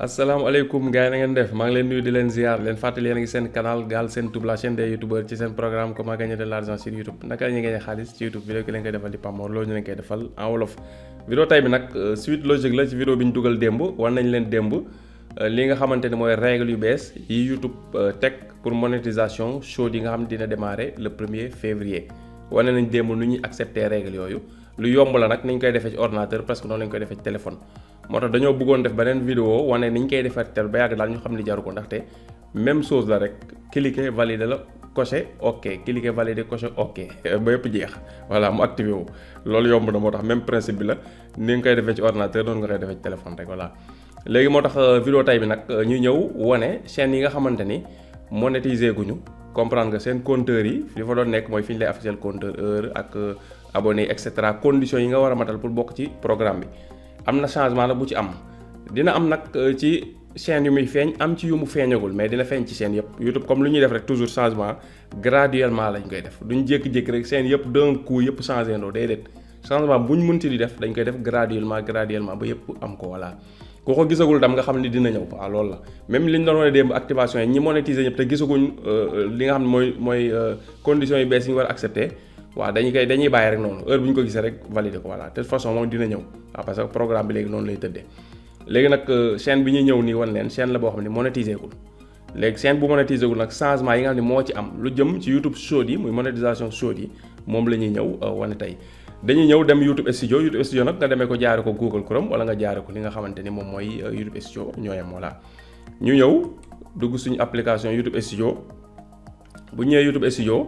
asalaamaaleykum gars yi na ngeen def maa ngi leen nuyu di leen ziar leen fàttali yéen a ngi seen canal Galsen Tube la chaîne des youtubeurs ci seen programme comment gagner de l'argent sur YouTube naka la ñuy gagner xaalis ci YouTube vidéo ki leen koy defal di Pape Mor loolu ñu leen koy defal en wolof. vidéo tey bi nag suite logique la ci vidéo bi ñu dugal démb war nañ leen démb li nga xamante ne mooy règle yu bees yi YouTube teg pour monétisation chaude yi nga xam ne dina démarrer le 1er février wane nañ démb nu ñuy accepter règle yooyu lu yomb la nag ni ñu koy defee ci ordinateur presque noonu lañ koy defee ci téléphone. moo tax dañoo bëggoon def beneen vidéo wane ni ñu koy defar tel ba yàgg daal ñu xam ni jaru ko ndaxte même chose la rek cliquer valider la cocher ok cliquer valider cocher ok ba yëpp jeex voilà mu activé wu loolu yomb na moo tax même principe bi la ni nga koy defee ci ordinateur noonu nga koy defee ci téléphone rek voilà. léegi moo tax vidéo tay bi nag ñu ñëw wane chaîne yi nga xamante ni monétiser guñu comprendre nga seen compteur yi li fa doon nekk mooy fi ñu lay afficher compteur heure ak abonné et cetera conditions yi nga war a matal pour bokk ci programme bi. am na changement la bu ci am dina am nag ci chaîne yu muy feeñ am ci yu mu feeñagul mais dina feeñ ci chaîne yëpp YouTube comme lu ñuy def rek toujours changement graduellement lañ koy def duñ jékki-jékki rek chaîne yëpp d'un coup yëpp changé ndoo déedéet changement buñ mënti di def dañ koy def graduellement ba yëpp am ko voilà. ku ko gisagul dam nga xam ni dina ñëw waaw loolu la même li ñu doon wane démb activation yi ñi monétiser ñëpp te gisaguñ li nga xam ne mooy conditions yu bees yi ñu war a accepter. waaw dañuy bàyyi rek noonu heure bu ñu ko gisee rek valider ko voilà de toute façon moom dina ñëw waaw parce que programme bi léegi noonu lay tëddee léegi nag chaîne bi ñuy ñëw nii wan leen chaîne la boo xam ne monétisé gul léegi chaîne bu monétisé gul nag changement yi nga xam ne moo ci am lu jëm ci YouTube Short yi muy monétisation Short yi moom la ñuy ñëw wane tey dañuy ñëw dem YouTube Studio nag nga demee ko jaare ko Google Chrome wala nga jaare ko li nga xamante ni moom mooy YouTube Studio ñooyam voilà ñu ñëw dugg suñu application YouTube Studio bu ñëwee YouTube Studio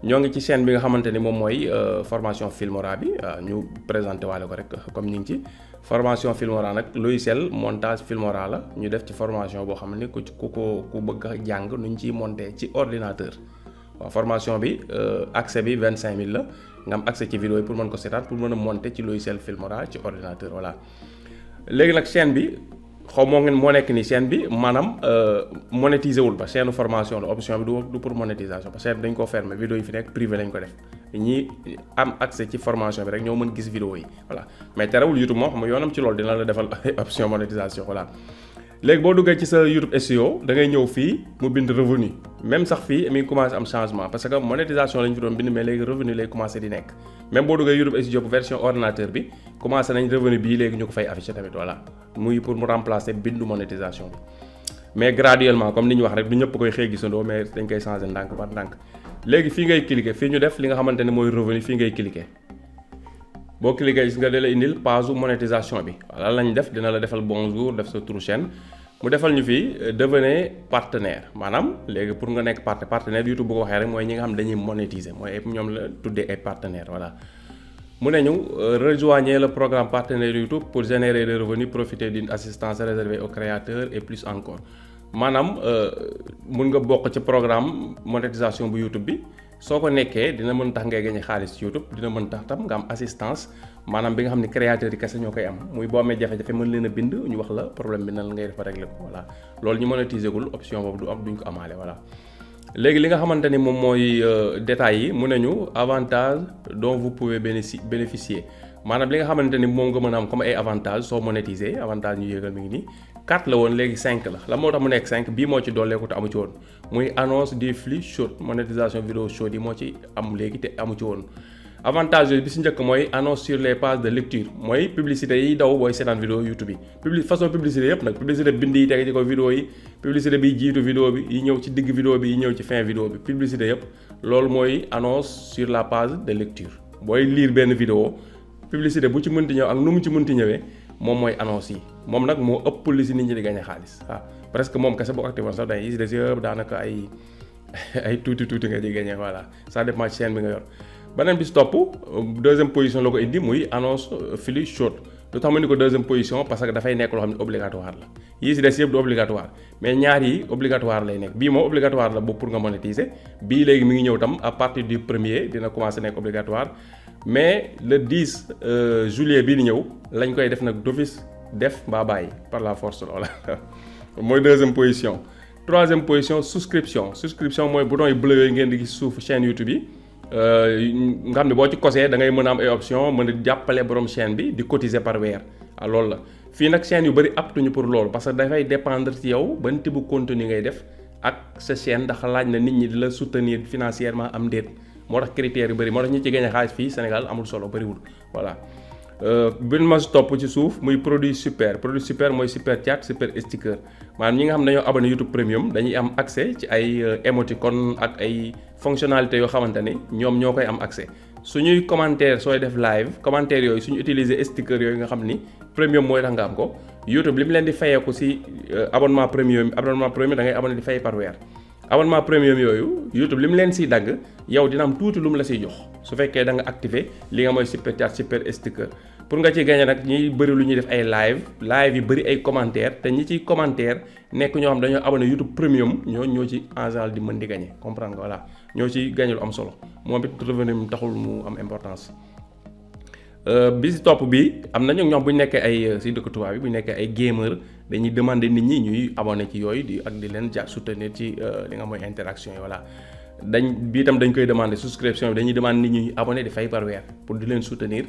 ñoo ngi ci chaîne bi nga xamante ni moom mooy formation Filmora bi ñu présenté waale ko rek comme ñu ngi ci formation Filmora nag logiciel montage Filmora la ñu def ci formation boo xam ne ku bëgg a jàng nu ñu ciy monter ci ordinateur waaw formation bi accès bi 25000 la nga am accès ci vidéo yi pour mën ko seetaan pour mën a monter ci logiciel Filmora ci ordinateur voilà léegi nag chaîne bi xaw moo nekk ni chaîne bi maanaam monétiser wul ba chaîne formation la option bi du pour monétisation parce que dañ ko fermer vidéo yi fi nekk privé lañ ko def ñi am accès ci formation bi rek ñoo mën gis vidéo yi voilà mais terewul YouTube moo xam nga yoonam ci loolu dina la defal option monétisation voilà. léegi boo duggee ci sa YouTube SEO da ngay ñëw fii mu bind revenu même sax fii mi ngi commencé am changement parce que monétisation lañ fi doon bind mais léegi revenu lay commencé di nekk même boo duggee YouTube SEO version ordinateur bi commencé nañ revenu bii léegi ñu ko fay affiché tamit voilà muy pour mu remplacer bindu monétisation bi mais graduellement comme ni ñu wax rek du ñëpp koy xëy gisandoo mais dañ koy changé ndànk par ndànk léegi fii ngay cliquer fii ñu def li nga xamante ne mooy revenu fii ngay cliquer boo cliquer gis nga da la indil page monétisation bi voilà lañ def dina la defal bonjour def sa turu chaîne mu defal ñu fii devenez partenaire maanaam léegi pour nga nekk partenaire YouTube bu ko waxee rek mooy ñi nga xam dañuy monétiser mooy ñoom la tuddee ay partenaires voilà. mu ne ñu rejoignez le programme partenaire YouTube pour générer des revenus profiter d'une assistance réservée aux créateurs et plus encore maanaam mun nga bokk ci programme monétisation bu YouTube bi. soo ko nekkee dina mën tax ngay gagner xaalis ci YouTube dina mën tax tam nga am assistance maanaam bi nga xam ne créateurs yi kese ñoo koy am muy boo amee jafe-jafe mën leen a bind ñu wax la problème bi nan ngay def régler ko voilà loolu ñu monétiser gul option boobu duñ ko amaale voilà. léegi li nga xamante ni moom mooy détails yi mu ne ñu avantage dont vous pouvez bénéficier maanaam li nga xamante ni moom nga mën a am comme ay avantages soo monétiser avantage ñu yéegal mi ngi nii 4 la woon léegi 5 la moo tax mu nekk 5 bii moo ci dolleeku te amu ci woon muy annonce des flux short monétisation vidéo short yi moo ci am léegi te amu ci woon avantage yooyu bi si njëkk mooy annonce sur les pages de lecture mooy publicité yi daw booy seetaan vidéo YouTube yi façon publicité yëpp nag publicité bind yi teg ci ko vidéo yi publicité bi jiitu vidéo bi yi ñëw ci digg vidéo bi yi ñëw ci fin vidéo bi publicité yëpp loolu mooy annonce sur la page de lecture booy lire benn vidéo publicité bu ci mënti ñëw ak nu mu ci mënti ñëwee moom mooy annonce yi moom nag moo ëpp li si nit ñi di gagné xaalis waaw presque moom kese boo activé sax dañuy des yëpp daanaka ay tuuti nga di gagné voilà ça dépend ci chaîne bi nga yor. beneen bi si topp deuxième position la ko indi muy annonce flux short lu tax ma ni ko deuxième position parce que dafay nekk loo xam ne obligatoire la yii si des yëpp du obligatoire mais ñaar yi obligatoire lay nekk bii moom obligatoire la boobu pour nga monétiser bii léegi mi ngi ñëw tam à partir du 1er dina commencer nekk obligatoire mais le 10 juillet bii di ñëw lañ koy def nag d'office def mbaa bàyyi par la force loola mooy deuxième position. troisième position souscription mooy bouton yu bleu yooyu ngeen di gis suuf chaîne YouTube yi nga xam ne boo ci kosee da ngay mën a am ay option mën a jàppale borom chaîne bi di cotiser par weer loolu la fii nag chaîne yu bëri aptuñu pour loolu parce que dafay dépendre ci yow ban type bu contenu ngay def ak sa chaîne ndax laaj na nit ñi di la soutenir financièrement am déet moo tax critères yu bëri moo tax ñi ci gagné xaalis fii Sénégal amul solo bëriwul voilà. bin ma topp ci suuf muy produit super mooy super chat super sticker maanaam ñi nga xam ne dañoo abonné YouTube Premium dañuy am accès ci ay émoticône ak ay fonctionnalités yoo xamante ni ñoom ñoo koy am accès suñuy commentaire sooy def live commentaire yooyu suñu utiliser sticker yooyu nga xam ni Premium mooy tax nga am ko YouTube li mu leen di fayeeku si abonnement Premium da ngay abonné di fay par weer abonnement Premium yooyu YouTube li mu leen siy dagg yow dina am tuuti lu mu la siy jox su fekkee da nga activé li nga mooy super chat super sticker pour nga ci gagné nag ñiy bëri lu ñuy def ay live yi bëri ay commentaire te ñi ciy commentaire nekk ñoo xam dañoo abonné YouTube Premium ñoo ci en général di mën di gagné comprendre nga voilà ñoo ci gagné lu am solo moom it revenu mu taxul mu am importance. bi si topp bi am na ñoom bu ñu nekkee ay si dëkk tubaab bi bu ñu nekkee ay gamer dañuy demander nit ñi ñuy abonné ci yooyu di ak di leen soutenir ci li nga mooy interaction yi voilà. bii tam dañ koy demander souscription bi dañuy demander nit ñi abonné di fay par weer pour di leen soutenir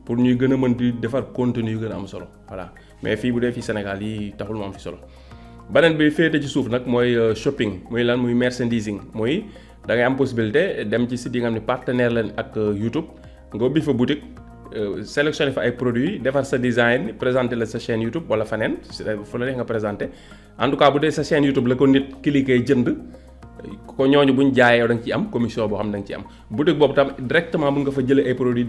pour ñuy gën a mën di defar contenu yu gën a am solo voilà mais fii bu dee fii Sénégal yi taxul mu am fi solo. beneen bi féete ci suuf nag mooy shopping muy lan muy merchandising muy da ngay am possibilité dem ci site yi nga xam ne partenaire leen ak YouTube nga ubbi fa boutique. sélectionné fa ay produits defar sa design présenté la sa chaîne YouTube wala faneen fu la neex nga présenté en tout cas bu dee sa chaîne YouTube la ko nit cliquer jënd ko ñooñu buñ jaayee yow da nga ciy am commission boo xam ne da nga ci am boutique boobu tam directement mun nga fa jëlee ay produits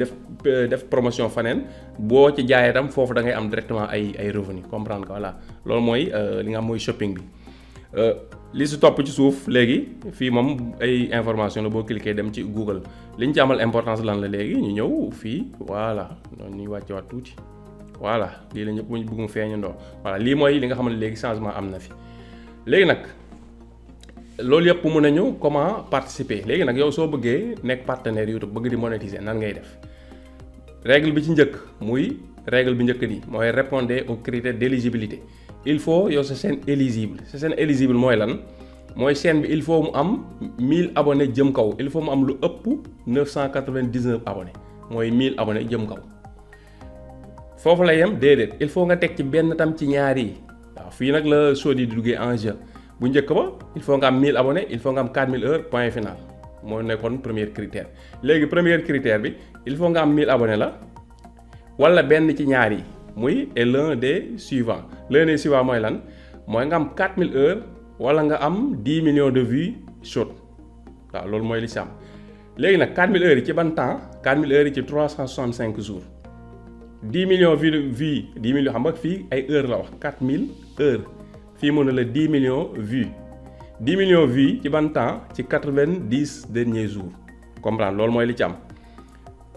def promotion faneen boo ci jaayee tam foofu da ngay am directement ay revenu comprendre que voilà loolu mooy li nga am mooy shopping bi. li si topp ci suuf léegi fii moom ay information la boo cliquer dem ci Google li ñu ci amal importance lan la léegi ñu ñëw fii voilà noonu ñuy wàcce waat tuuti voilà lii la ñëpp mu bëgg mu feeñu ndoo voilà lii mooy li nga xam ne léegi changement am na fi léegi nag loolu yëpp mun nañu comment participer léegi nag yow soo bëggee nekk partenaire YouTube bëgg di monétiser nan ngay def règle bi ci njëkk muy règle bi njëkk di mooy répondre aux critères d'éligibilité il faut yow sa chaîne éligible mooy lan mooy chaîne bi il faut mu am 1000 abonnés jëm kaw il faut mu am lu ëpp 999 abonnés mooy 1000 abonnés jëm kaw foofu la yem déedéet il faut nga teg ci benn tam ci ñaar yi waaw fii nag la chose yi di duggee en jeu bu njëkk ba il faut nga am 1000 abonnés il faut nga am 4000 heures point final moo nekkoon premier critère léegi premier critère bi il faut nga am 1000 abonnés la wala benn ci ñaar yi muy et l'un des suivants mooy lan mooy nga am 4000 heures wala nga am 10 millions de vues short waaw loolu mooy li si am léegi nag 4000 heures yi ci ban temps 4000 heures yi ci 365 jours 10 millions vues 10 millions xam nga fii ay heures la wax 4000 heures fii mën na la 10 millions vues 10 millions vues ci ban temps ci 90 derniers jours comprendre loolu mooy li ci am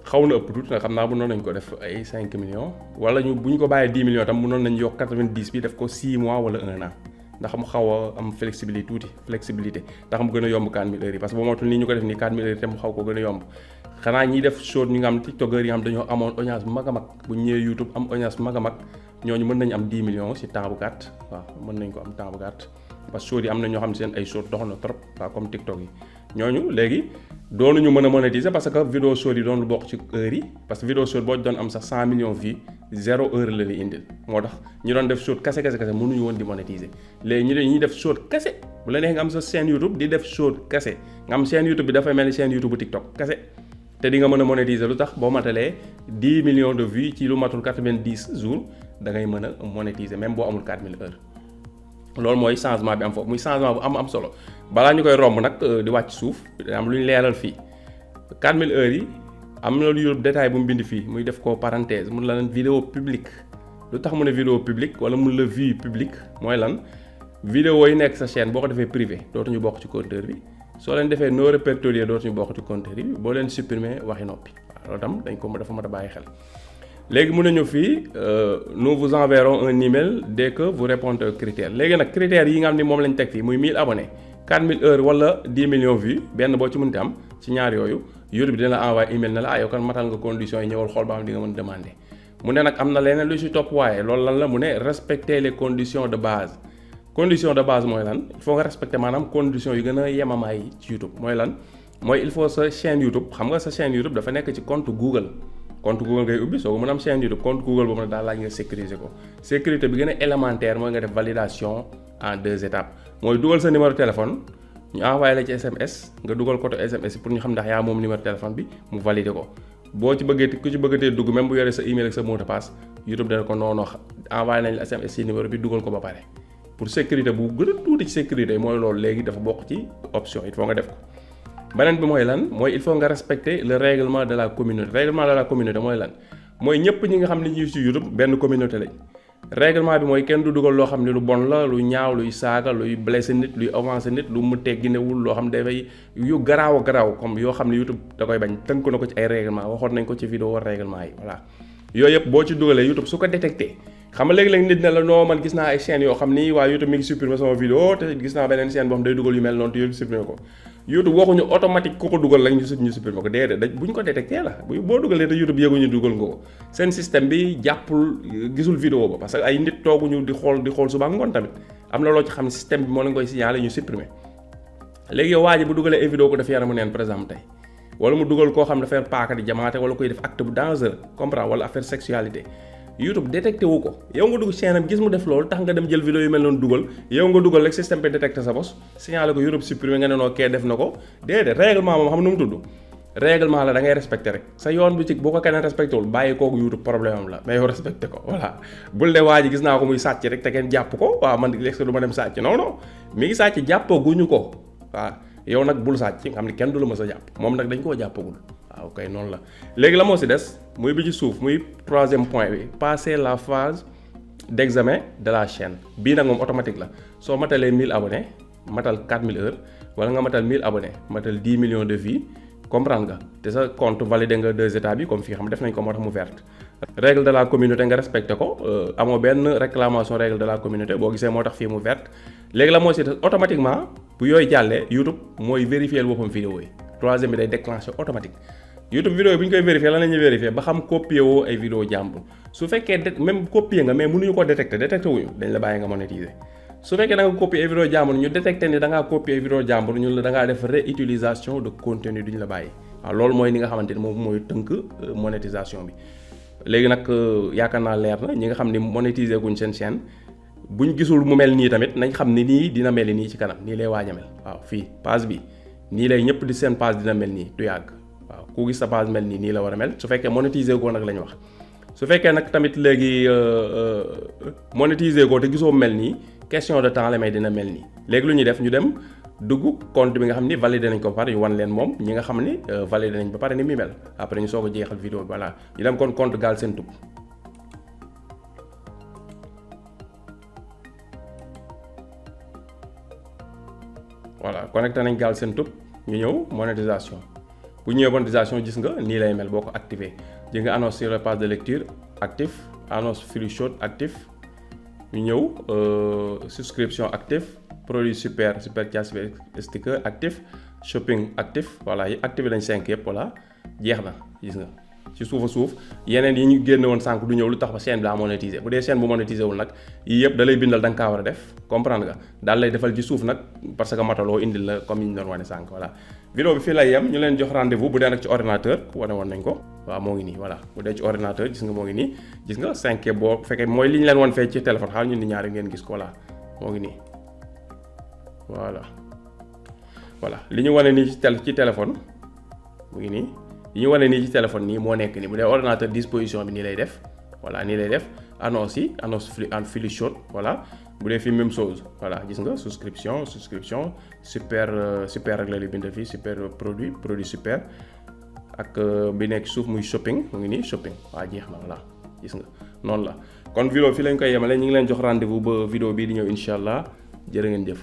xaw na ëpp tuuti nag xam naa bu noonu nañ ko def ay 5 millions wala bu ñu ko bàyyee 10 millions tam bu noonu nañ yokk 90 bi def ko 6 mois wala 1 an ndax mu xaw a am flexibilité ndax mu gën a yomb 4000 heures yi parce que boo mootul nii ñu ko def nii 4000 heures yi tam mu xaw ko gën a yomb xanaa ñiy def short ñi nga am tiktokers yi nga xam dañoo amoon audience mag a mag bu ñu ñëwee YouTube am audience mag a mag ñooñu mën nañu am 10 millions ci temps bu gàtt waaw mën nañ ko am temps bu gàtt parce que short yi am na ñoo xam ne seen ay short dox na trop waaw comme tiktok yi ñooñu léegi doonuñu mën a monétiser parce que vidéo short yi doon lu bokk ci heure yi parce que vidéo short boo doon am sax 100 millions vues 0 heure la lay indil moo tax ñi doon def short kase mënuñu woon di monétiser léegi ñuy def short kase bu la neex nga am sa chaîne YouTube di def short kase nga am chaîne YouTube bi dafay mel ni chaîne YouTube bu TikTok kase te di nga mën a monétiser lu tax boo matalee 10 millions de vues ci lu matul 90 jours da ngay mën a monétiser même boo amul 4000 heures loolu mooy changement bi am foofu muy changement bu am solo balaa ñu koy romb nag di wàcc suuf am lu ñu leeral fii 4000 heures yi am na lu yóbbu détail bu mu bind fii muy def ko parenthèse mun la leen vidéo publique lu tax mu ne vidéo publique wala mun la vue publique mooy lan vidéo yi nekk sa chaîne boo ko defee privé dootuñu bokk ci compteur bi soo leen defee non répertorié dootuñu bokk ci compteur bi boo leen supprimer waxi noppi waaw loolu tam dañ ko dafa mat a bàyyi xel léegi mun nañu fii nous vous enverrons un email dès que vous répondez aux critères léegi nag critères yi nga xam ni moom lañ teg fii muy 1000 abonnés 4000 heures wala 10 millions vues benn boo ci mënti am ci ñaar yooyu YouTube dina la envoyer email ne la yow kan matal nga conditions yi ñëwal xool ba xam di nga mën demander mu ne nag am na leneen lu ci topp waaye loolu lan la mu ne respecter les conditions de base condition de base mooy lan il faut nga respecter maanaam conditions yu gën a yemamaay ci YouTube mooy lan mooy il faut sa chaîne YouTube xam nga sa chaîne YouTube dafa nekk ci compte Google compte Google ngay ubbi soo ko mën a am chaîne YouTube compte Google boobu nag daal laaj nga sécuriser ko sécurité bi gën a élémentaire mooy nga def validation en 2 étapes mooy dugal sa numéro téléphone ñu envoyé la ci SMS nga dugal ko SMS pour ñu xam ndax yaa moom numéro téléphone bi mu valider ko boo ci bëggee ku ci bëggatee dugg même bu yoree sa email ak sa mot de passe YouTube dana ko noonu envoyé nañ la SMS ci numéro bi dugal ko ba pare pour sécurité bu gën a tuuti ci sécurité mooy loolu léegi dafa bokk ci option il faut nga def ko. beneen bi mooy lan mooy il faut nga respecter le règlement de la communauté règlement de la communauté mooy lan mooy ñëpp ñi nga xam ne ñu ci YouTube benn communauté lañ règlement bi mooy kenn du dugal loo xam ne lu bon la lu ñaaw luy saaga luy blessé nit luy avancé nit lu mu tegginewul loo xam ne dafay yu garaaw a garaaw comme yoo xam ne YouTube da koy bañ tënk na ko ci ay règlement waxoon nañ ko ci vidéo règlement yi voilà yooyu yëpp boo ci dugalee YouTube su ko détecté xam nga léegi-léegi nit ne la non man gis naa ay chaînes yoo xam ni waa YouTube mi ngi supprimer sama vidéo te gis naa beneen chaîne boo xam day dugal yu mel noonu te YouTube supprimer ko YouTube waxuñu automatique ku ko dugal rek ñu supprimer ko déedéet buñ ko détecté la boo dugalee te YouTube yëguñu dugal nga ko seen système bi jàppul gisul vidéo ba parce que ay nit tooguñu di xool suba ngoon tamit am na loo ci xam ne système bi moo leen koy signaler ñu supprimer léegi yow waa ji bu dugalee ay vidéo ko def yaramu neen par exemple tey wala mu dugal koo xam ne affaire paaka di jamaate wala koy def acte bu dangereux comprendre wala affaire sexualité YouTube détecté wu ko yow nga dugg chaîne am gis mu def loolu tax nga dem jël vidéo yu mel noonu dugal yow nga dugal rek système bi détecté sa bos signalé ko YouTube supprimé nga ne noo kee def na ko déedéet règlement moom xam nu mu tudd règlement la da ngay respecté rek sa yoon bi ci boo ko keneen respecté wul bàyyi kooku YouTube problème am la mais yow respecté ko voilà bul de waa ji gis naa ko muy sàcc rek te kenn jàpp ko waaw man est-ce que du ma dem sàcc non non mi ngi sàcc jàppaguñu ko waaw yow nag bul sàcc nga xam ne kenn du la mës a jàpp moom nag dañ koo jàppagul waaw kay noonu la léegi la moo si des muy bi ci suuf muy 3e point bi passer la phase d'examen de la chaîne bii nag moom automatique la soo matalee 1000 abonnés matal 4000 heures wala nga matal 1000 abonnés matal 10 millions de vues comprendre nga te sa compte validé nga 2 étapes bi comme fii xam def nañ ko moo tax mu verte règle de la communauté nga respecté ko amoo benn réclamation règle de la communauté boo gisee moo tax fii mu verte léegi la moo si des automatiquement bu yooyu jàllee YouTube mooy vérifier boppam vidéo yi 3e bi day déclencher automatique YouTube vidéo yi bu ñu koy vérifier lan la ñuy vérifier ba xam copier woo ay vidéo jàmbur su fekkee même copier nga mais mënuñu ko détecter wuñu dañ la bàyyi nga monétiser su fekkee da nga copier ay vidéo jàmbur ñu détecter ni da ngaa copier ay vidéo jàmbur ñun la da ngaa def réutilisation de contenu duñu la bàyyi waaw loolu mooy ni nga xamante ni moom mooy tënk monétisation bi léegi nag yaakaar naa leer na ñi nga xam ni monétiser guñ seen chaîne buñ gisul mu mel nii tamit nañ xam ni nii dina mel nii ci kanam nii lay waaj a mel waaw fii page bi nii lay ñëpp di seen page dina mel nii du yàgg waaw ku gis sa page mel nii la war a mel su fekkee monétiser ko nag la ñu wax su fekkee nag tamit léegi monétiser ko te gisoo mel nii question de temps la may dina mel nii léegi lu ñuy def ñu dem dugg compte bi nga xam ni validé nañ ko ba pare ñu wan leen moom ñi nga xam ni validé nañ ba pare ni muy mel après ñu soog a jeexal vidéo bi voilà ñu dem kon compte Galsen Tube voilà connecté nañ Galsen Tube ñu ñëw monétisation bu ñëwee monétisation gis nga nii lay mel boo ko activé ji nga annonce sur la page de lecture actif annonce free shot actif ñu ñëw subscription actif produit super chat sticker actif shopping actif voilà yi activé nañ 5 yëpp voilà jeex na gis nga ci suuf a suuf yeneen yi ñu génne woon sànq du ñëw lu tax ba chaîne bi daa monétisé bu dee chaîne bu monétisé wul nag yii yëpp da lay bindal da nga kaa war a def comprendre nga daal lay defal ci suuf nag parce que mataloo indil la comme yi ñu doon wane sànq voilà vidéo bi fii lay yem ñu leen jox rendez-vous bu dee nag ci ordinateur wane woon nañ ko waaw moo ngi nii voilà bu dee ci ordinateur gis nga moo ngi nii gis nga 5 boo fekkee mooy li ñu leen wan fee ci téléphone xaal ñun di ñaari ngeen gis ko voilà moo ngi nii voilà li ñu wane nii ci téléphone mu ngi nii yi ñu wane nii ci téléphone nii moo nekk nii bu dee ordinateur disposition bi nii lay def voilà nii lay def annonce yi annonce free shot voilà bu dee fii même chose voilà gis nga souscription super rek la li bind fii super produit super ak bi nekk suuf muy shopping mu ngi nii shopping waa jeex na voilà gis nga noonu la kon vidéo fii lañ koy yemale ñu ngi leen jox rendez-vous ba vidéo bii di ñëw incha allah jërë ngeen jëf